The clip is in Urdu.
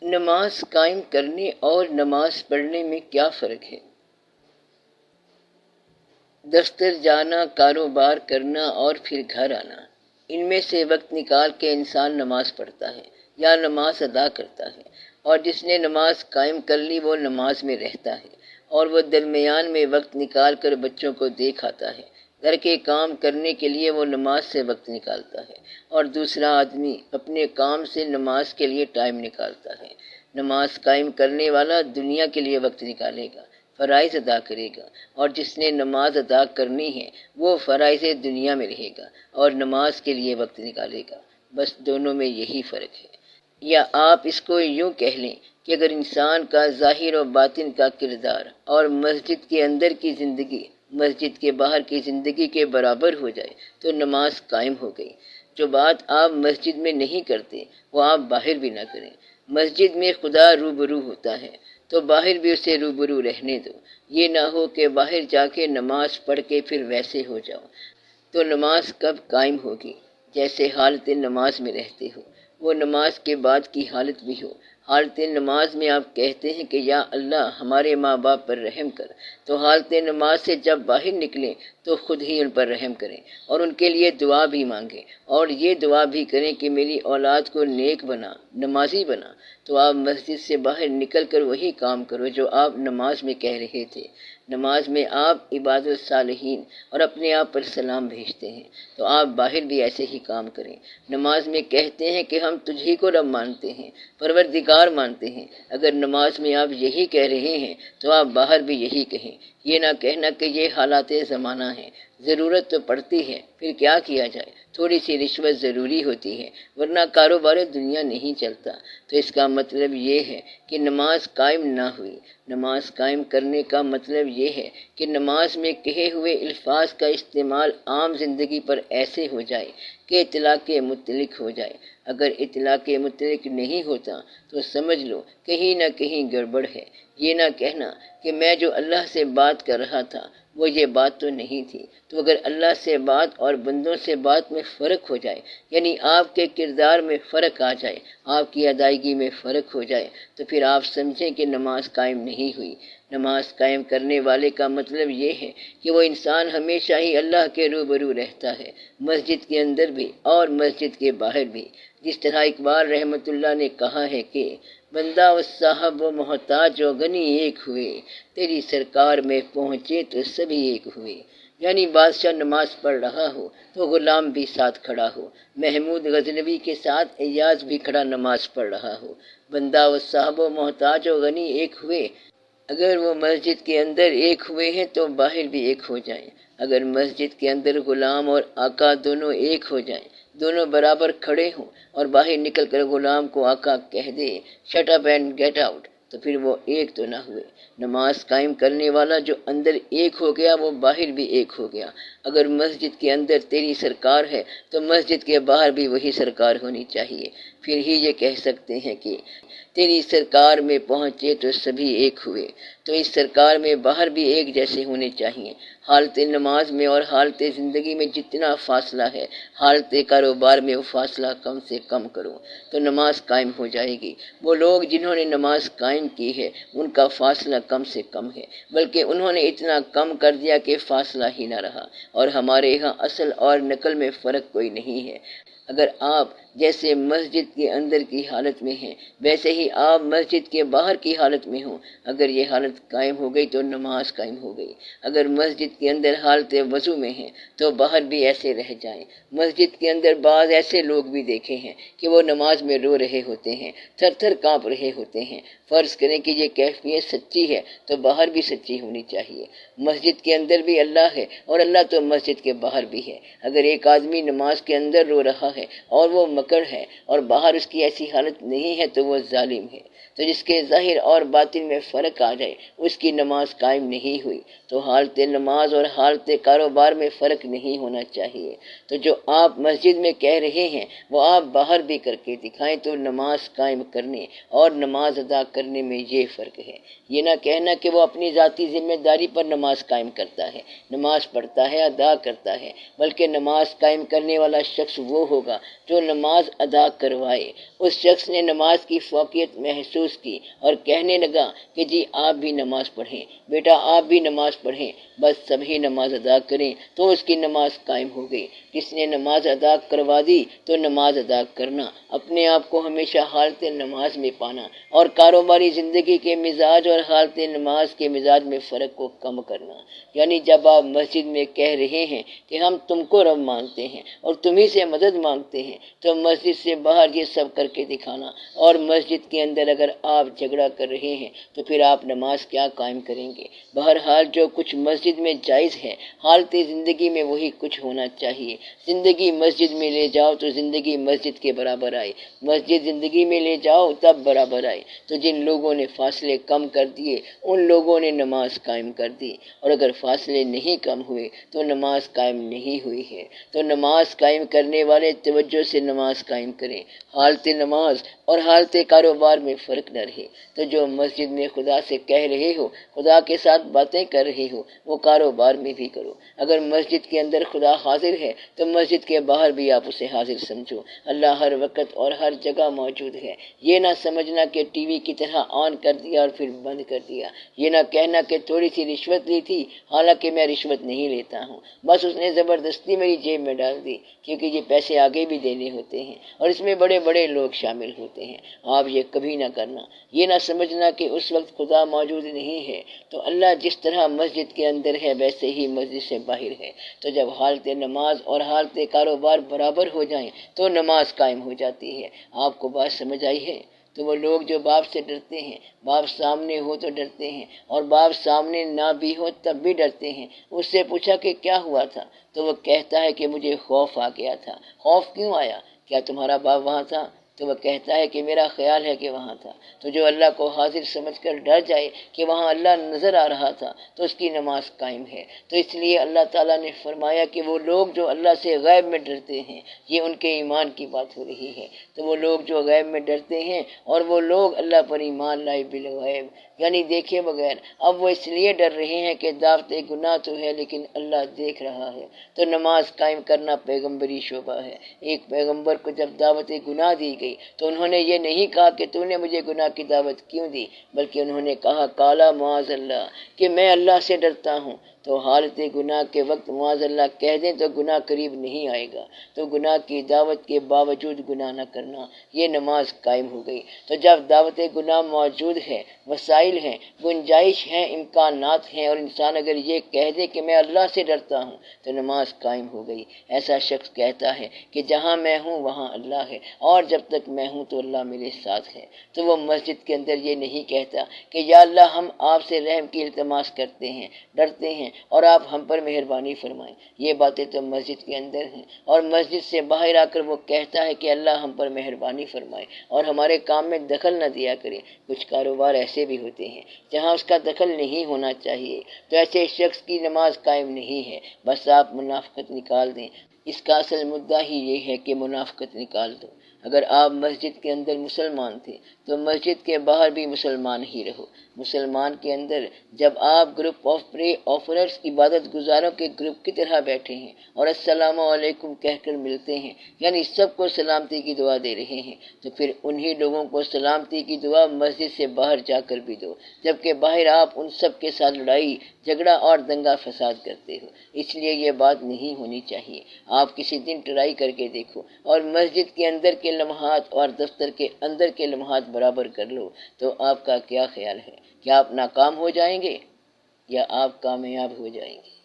نماز قائم کرنے اور نماز پڑھنے میں کیا فرق ہے؟ دفتر جانا، کاروبار کرنا اور پھر گھر آنا، ان میں سے وقت نکال کے انسان نماز پڑھتا ہے یا نماز ادا کرتا ہے، اور جس نے نماز قائم کر لی وہ نماز میں رہتا ہے، اور وہ درمیان میں وقت نکال کر بچوں کو دیکھ آتا ہے۔ گھر کے کام کرنے کے لیے وہ نماز سے وقت نکالتا ہے، اور دوسرا آدمی اپنے کام سے نماز کے لیے ٹائم نکالتا ہے۔ نماز قائم کرنے والا دنیا کے لیے وقت نکالے گا، فرائض ادا کرے گا، اور جس نے نماز ادا کرنی ہے وہ فرائض دنیا میں رہے گا اور نماز کے لیے وقت نکالے گا۔ بس دونوں میں یہی فرق ہے۔ یا آپ اس کو یوں کہہ لیں کہ اگر انسان کا ظاہر و باطن کا کردار اور مسجد کے اندر کی زندگی مسجد کے باہر کی زندگی کے برابر ہو جائے تو نماز قائم ہو گئی۔ جو بات آپ مسجد میں نہیں کرتے وہ آپ باہر بھی نہ کریں۔ مسجد میں خدا روبرو ہوتا ہے تو باہر بھی اسے روبرو رہنے دو۔ یہ نہ ہو کہ باہر جا کے نماز پڑھ کے پھر ویسے ہو جاؤ۔ تو نماز کب قائم ہوگی؟ جیسے حالت نماز میں رہتے ہو، وہ نماز کے بعد کی حالت بھی ہو۔ حالت نماز میں آپ کہتے ہیں کہ یا اللہ ہمارے ماں باپ پر رحم کر، تو حالت نماز سے جب باہر نکلیں تو خود ہی ان پر رحم کریں اور ان کے لیے دعا بھی مانگیں، اور یہ دعا بھی کریں کہ میری اولاد کو نیک بنا، نمازی بنا۔ تو آپ مسجد سے باہر نکل کر وہی کام کرو جو آپ نماز میں کہہ رہے تھے۔ نماز میں آپ عباد الصالحین اور اپنے آپ پر سلام بھیجتے ہیں، تو آپ باہر بھی ایسے ہی کام کریں۔ نماز میں کہتے ہیں کہ ہم تجھ ہی کو رب مانتے ہیں، پروردگار مانتے ہیں۔ اگر نماز میں آپ یہی کہہ رہے ہیں تو آپ باہر بھی یہی کہیں۔ یہ نہ کہنا کہ یہ حالات زمانہ ہیں، ضرورت تو پڑتی ہے، پھر کیا کیا جائے، تھوڑی سی رشوت ضروری ہوتی ہے ورنہ کاروبار دنیا نہیں چلتا۔ تو اس کا مطلب یہ ہے کہ نماز قائم نہ ہوئی۔ نماز قائم کرنے کا مطلب یہ ہے کہ نماز میں کہے ہوئے الفاظ کا استعمال عام زندگی پر ایسے ہو جائے کہ اطلاق مطلق ہو جائے۔ اگر اطلاق مطلق نہیں ہوتا تو سمجھ لو کہیں نہ کہیں گڑبڑ ہے۔ یہ نہ کہنا کہ میں جو اللہ سے بات کر رہا تھا وہ یہ بات تو نہیں تھی۔ تو اگر اللہ سے بات اور بندوں سے بات میں فرق ہو جائے، یعنی آپ کے کردار میں فرق آ جائے، آپ کی ادائیگی میں فرق ہو جائے، تو پھر آپ سمجھیں کہ نماز قائم نہیں ہوئی۔ نماز قائم کرنے والے کا مطلب یہ ہے کہ وہ انسان ہمیشہ ہی اللہ کے روبرو رہتا ہے، مسجد کے اندر بھی اور مسجد کے باہر بھی۔ جس طرح اقبال رحمۃ اللہ نے کہا ہے کہ بندہ و صاحب و محتاج و غنی ایک ہوئے، تیری سرکار میں پہنچے تو سبھی ایک ہوئے۔ یعنی بادشاہ نماز پڑھ رہا ہو تو غلام بھی ساتھ کھڑا ہو، محمود غزنوی کے ساتھ ایاز بھی کھڑا نماز پڑھ رہا ہو۔ بندہ و صاحب و محتاج و غنی ایک ہوئے۔ اگر وہ مسجد کے اندر ایک ہوئے ہیں تو باہر بھی ایک ہو جائیں۔ اگر مسجد کے اندر غلام اور آقا دونوں ایک ہو جائیں، دونوں برابر کھڑے ہوں، اور باہر نکل کر غلام کو آقا کہہ دے shut up and get out, تو پھر وہ ایک تو نہ ہوئے۔ نماز قائم کرنے والا جو اندر ایک ہو گیا وہ باہر بھی ایک ہو گیا۔ اگر مسجد کے اندر تیری سرکار ہے تو مسجد کے باہر بھی وہی سرکار ہونی چاہیے۔ پھر ہی یہ کہہ سکتے ہیں کہ تیری سرکار میں پہنچے تو سبھی ایک ہوئے۔ تو اس سرکار میں باہر بھی ایک جیسے ہونے چاہیے۔ حالت نماز میں اور حالت زندگی میں جتنا فاصلہ ہے، حالت کاروبار میں وہ فاصلہ کم سے کم کرو تو نماز قائم ہو جائے گی۔ وہ لوگ جنہوں نے نماز قائم کی ہے ان کا فاصلہ کم سے کم ہے، بلکہ انہوں نے اتنا کم کر دیا کہ فاصلہ ہی نہ رہا۔ اور ہمارے یہاں اصل اور نقل میں فرق کوئی نہیں ہے۔ اگر آپ جیسے مسجد کے اندر کی حالت میں ہیں ویسے ہی آپ مسجد کے باہر کی حالت میں ہوں، اگر یہ حالت قائم ہو گئی تو نماز قائم ہو گئی۔ اگر مسجد کے اندر حالت وضو میں ہیں تو باہر بھی ایسے رہ جائیں۔ مسجد کے اندر بعض ایسے لوگ بھی دیکھے ہیں کہ وہ نماز میں رو رہے ہوتے ہیں، تھر تھر کانپ رہے ہوتے ہیں۔ فرض کریں کہ یہ کیفیت سچی ہے تو باہر بھی سچی ہونی چاہیے۔ مسجد کے اندر بھی اللہ ہے اور اللہ تو مسجد کے باہر بھی ہے۔ اگر ایک آدمی نماز کے اندر رو رہا ہے اور وہ مکڑ ہے اور باہر اس کی ایسی حالت نہیں ہے تو وہ ظالم ہے۔ تو جس کے ظاہر اور باطن میں فرق آ جائے اس کی نماز قائم نہیں ہوئی۔ تو حالت نماز اور حالت کاروبار میں فرق نہیں ہونا چاہیے۔ تو جو آپ مسجد میں کہہ رہے ہیں وہ آپ باہر بھی کر کے دکھائیں تو نماز قائم کرنے اور نماز ادا کرنے میں یہ فرق ہے۔ یہ نہ کہنا کہ وہ اپنی ذاتی ذمہ داری پر نماز قائم کرتا ہے، نماز پڑھتا ہے، ادا کرتا ہے، بلکہ نماز قائم کرنے والا شخص وہ ہوگا جو نماز نماز ادا کروائے۔ اس شخص نے نماز کی فوقیت محسوس کی اور کہنے لگا کہ جی آپ بھی نماز پڑھیں، بیٹا آپ بھی نماز پڑھیں، بس سبھی نماز ادا کریں، تو اس کی نماز قائم ہو گئی۔ جس نے نماز ادا کروا دی تو نماز ادا کرنا، اپنے آپ کو ہمیشہ حالت نماز میں پانا اور کاروباری زندگی کے مزاج اور حالت نماز کے مزاج میں فرق کو کم کرنا۔ یعنی جب آپ مسجد میں کہہ رہے ہیں کہ ہم تم کو رب مانتے ہیں اور تمہیں سے مدد مانگتے ہیں، تو مسجد سے باہر یہ سب کر کے دکھانا، اور مسجد کے اندر اگر آپ جھگڑا کر رہے ہیں تو پھر آپ نماز کیا قائم کریں گے؟ بہرحال جو کچھ مسجد میں جائز ہے، حالت زندگی میں وہی کچھ ہونا چاہیے۔ زندگی مسجد میں لے جاؤ تو زندگی مسجد کے برابر آئے، مسجد زندگی میں لے جاؤ تب برابر آئے۔ تو جن لوگوں نے فاصلے کم کر دیے ان لوگوں نے نماز قائم کر دی، اور اگر فاصلے نہیں کم ہوئے تو نماز قائم نہیں ہوئی ہے۔ تو نماز قائم کرنے والے توجہ سے نماز قائم کریں، حالت نماز اور حالت کاروبار میں فرق نہ رہے۔ تو جو مسجد میں خدا سے کہہ رہے ہو، خدا کے ساتھ باتیں کر رہے ہو، وہ کاروبار میں بھی کرو۔ اگر مسجد کے اندر خدا حاضر ہے تو مسجد کے باہر بھی آپ اسے حاضر سمجھو۔ اللہ ہر وقت اور ہر جگہ موجود ہے۔ یہ نہ سمجھنا کہ ٹی وی کی طرح آن کر دیا اور پھر بند کر دیا، یہ نہ کہنا کہ تھوڑی سی رشوت لی تھی، حالانکہ میں رشوت نہیں لیتا ہوں، بس اس نے زبردستی میری جیب میں ڈال دی، کیونکہ یہ پیسے آگے بھی دینے ہوتے ہیں اور اس میں بڑے بڑے لوگ شامل ہوتے ہیں۔ آپ یہ کبھی نہ کرنا۔ یہ نہ سمجھنا کہ اس وقت خدا موجود نہیں ہے، تو اللہ جس طرح مسجد کے اندر ہے ویسے ہی مسجد سے باہر ہے۔ تو جب حالت نماز اور حالت کاروبار برابر ہو جائیں تو نماز قائم ہو جاتی ہے۔ آپ کو بات سمجھ آئی ہے؟ تو وہ لوگ جو باپ سے ڈرتے ہیں، باپ سامنے ہو تو ڈرتے ہیں، اور باپ سامنے نہ بھی ہو تب بھی ڈرتے ہیں۔ اس سے پوچھا کہ کیا ہوا تھا، تو وہ کہتا ہے کہ مجھے خوف آ گیا تھا۔ خوف کیوں آیا؟ کیا تمہارا باپ وہاں تھا؟ تو وہ کہتا ہے کہ میرا خیال ہے کہ وہاں تھا۔ تو جو اللہ کو حاضر سمجھ کر ڈر جائے کہ وہاں اللہ نظر آ رہا تھا تو اس کی نماز قائم ہے۔ تو اس لیے اللہ تعالیٰ نے فرمایا کہ وہ لوگ جو اللہ سے غیب میں ڈرتے ہیں، یہ ان کے ایمان کی بات ہو رہی ہے۔ تو وہ لوگ جو غیب میں ڈرتے ہیں اور وہ لوگ اللہ پر ایمان لائے بالغیب، یعنی دیکھے بغیر، اب وہ اس لیے ڈر رہے ہیں کہ دعوت گناہ تو ہے لیکن اللہ دیکھ رہا ہے۔ تو نماز قائم کرنا پیغمبری شعبہ ہے۔ ایک پیغمبر کو جب دعوت گناہ دی گئی تو انہوں نے یہ نہیں کہا کہ تو نے مجھے گناہ کی دعوت کیوں دی، بلکہ انہوں نے کہا کالا معاذ اللہ، کہ میں اللہ سے ڈرتا ہوں۔ تو حالت گناہ کے وقت معاذ اللہ کہہ دیں تو گناہ قریب نہیں آئے گا۔ تو گناہ کی دعوت کے باوجود گناہ نہ کرنا، یہ نماز قائم ہو گئی۔ تو جب دعوت گناہ موجود ہے، وسائل ہیں، گنجائش ہیں، امکانات ہیں، اور انسان اگر یہ کہہ دے کہ میں اللہ سے ڈرتا ہوں تو نماز قائم ہو گئی۔ ایسا شخص کہتا ہے کہ جہاں میں ہوں وہاں اللہ ہے، اور جب تک میں ہوں تو اللہ میرے ساتھ ہے۔ تو وہ مسجد کے اندر یہ نہیں کہتا کہ یا اللہ ہم آپ سے رحم کی التماس کرتے ہیں، ڈرتے ہیں، اور آپ ہم پر مہربانی فرمائیں۔ یہ باتیں تو مسجد کے اندر ہیں، اور مسجد سے باہر آ کر وہ کہتا ہے کہ اللہ ہم پر مہربانی فرمائے اور ہمارے کام میں دخل نہ دیا کرے۔ کچھ کاروبار ایسے بھی ہوتے ہیں جہاں اس کا دخل نہیں ہونا چاہیے، تو ایسے شخص کی نماز قائم نہیں ہے۔ بس آپ منافقت نکال دیں۔ اس کا اصل مدعا ہی یہ ہے کہ منافقت نکال دو۔ اگر آپ مسجد کے اندر مسلمان تھے تو مسجد کے باہر بھی مسلمان ہی رہو۔ مسلمان کے اندر جب آپ گروپ آف پرے آفررز، عبادت گزاروں کے گروپ کی طرح بیٹھے ہیں اور السلام علیکم کہہ کر ملتے ہیں، یعنی سب کو سلامتی کی دعا دے رہے ہیں، تو پھر انہی لوگوں کو سلامتی کی دعا مسجد سے باہر جا کر بھی دو، جبکہ باہر آپ ان سب کے ساتھ لڑائی جھگڑا اور دنگا فساد کرتے ہو۔ اس لیے یہ بات نہیں ہونی چاہیے۔ آپ کسی دن ٹرائی کر کے دیکھو اور مسجد کے اندر کے لمحات اور دفتر کے اندر کے لمحات برابر کر لو، تو آپ کا کیا خیال ہے؟ کیا آپ ناکام ہو جائیں گے یا آپ کامیاب ہو جائیں گے؟